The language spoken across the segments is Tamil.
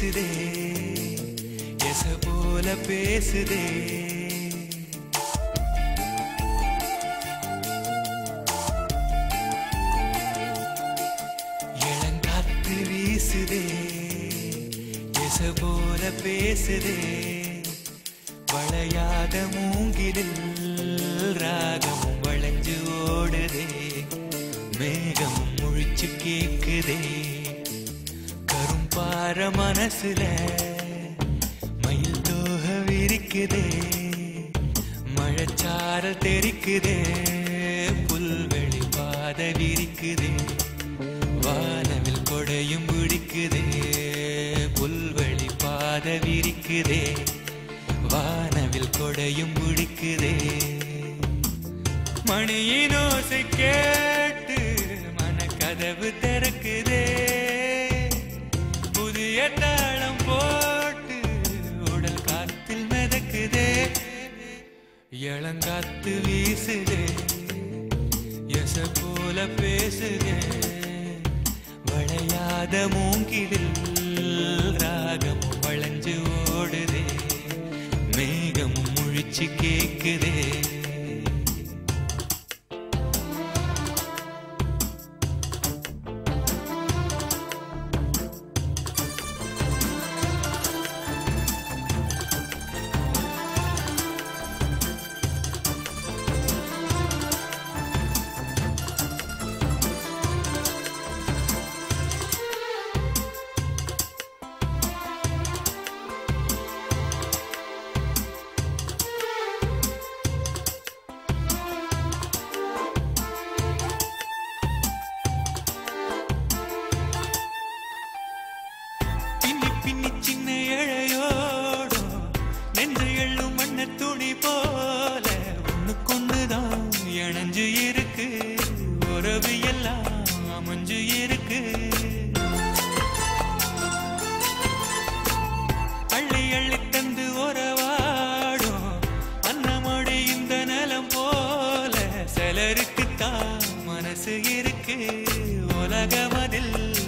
வீசுதே எச போல பேசுதே இளங்காத்து வீசுதே எச போல பேசுதே வளையாத மூங்கிலில் ராகமும் வளைஞ்சு ஓடுதே மேகமும் முழிச்சு கேக்குதே கரும்பார மனசுல மயில் தோக விரிக்குதே மழைச்சாரல் தெரிக்குதே புல்வெளி பாத விரிக்குதே வானவில் கொடையும் பிடிக்குதே புல்வெளி பாத விரிக்குதே வானவில் கொடையும் பிடிக்குதே மணியின் ஓசை கேட்டு மனக்கதவு திறக்குதே புதிய தாளம் போட்டு உடல் காத்தில் மிதக்குதே இளங்காத்து வீசுதே எச போல பேசுதே வளையாத மூங்கிலில் ராகமும் வளைஞ்சு ஓடுதே மேகமும் முழிச்சு கேக்குதே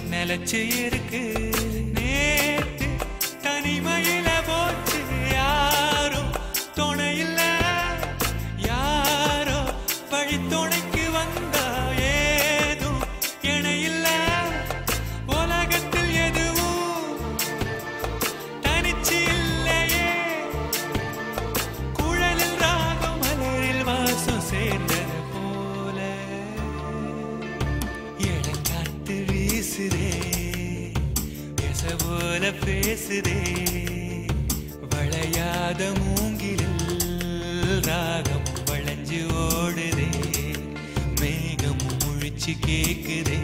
நிலச்சு இருக்கு நேத்து தனிமையில போச்சு யாரோ துணையில்ல யாரோ வழி துணைக்கு வந்தா ஏதும் இணையில்ல உலகத்தில் எதுவும் தனிச்சு இல்லையே குழலில் ராகம் மலரில் வாசம் சேர்ந்தது போல இளங்காத்து வீசுதே எச போல பேசுதே வளையாத மூங்கிலில் ராகம் வளைஞ்சு ஓடுதே மேகம் முழிச்சு கேக்குதே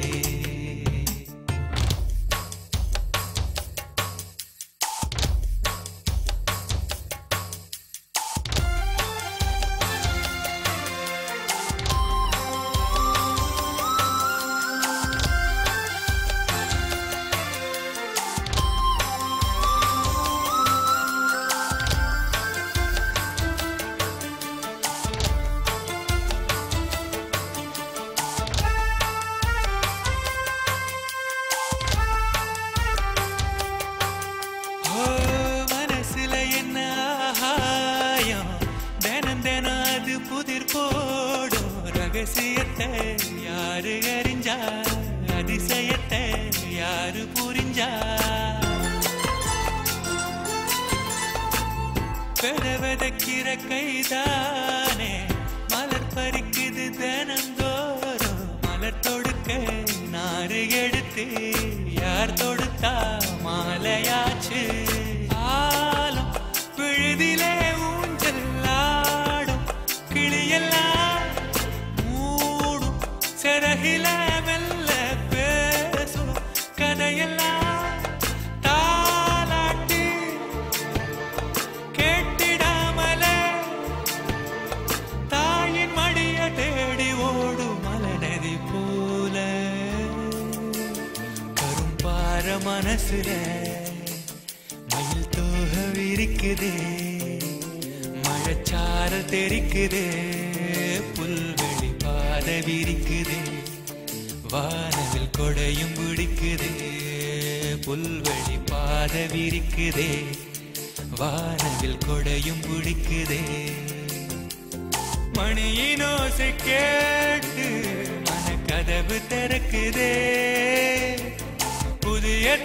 ரகசியத்தை யாரு அறிஞ்சா அதிசயத்தை யாரு புரிஞ்சா பெறவதக்கிற கைதானே மலர் பறிக்குது தினந்தோறும் மலர் தொடுக்க நாறு எடுத்து யார் தொடுத்தா மாலையாச்சு ஆலம் விழுதிலே ஊஞ்சல் ஆடும் கிளியெல்லாம் செரகில மெல்ல பேசும் கதையெல்லாம் தாலாட்டி கேட்டிடாமலே தாயின் மடிய தேடி ஓடும் மலநதி போல கரும்பார மனசுல மயில் தோக விரிக்குதே மழைச்சாரல் தெரிக்குதே புல்வெளி பாத விரிக்குதே வானவில் கொடையும் பிடிக்குதே, புல்வெளி பாத விரிக்குதே, வானவில் கொடையும் பிடிக்குதே. மணியின் ஓசை கேட்டு மனக்கதவு திறக்குதே, புதிய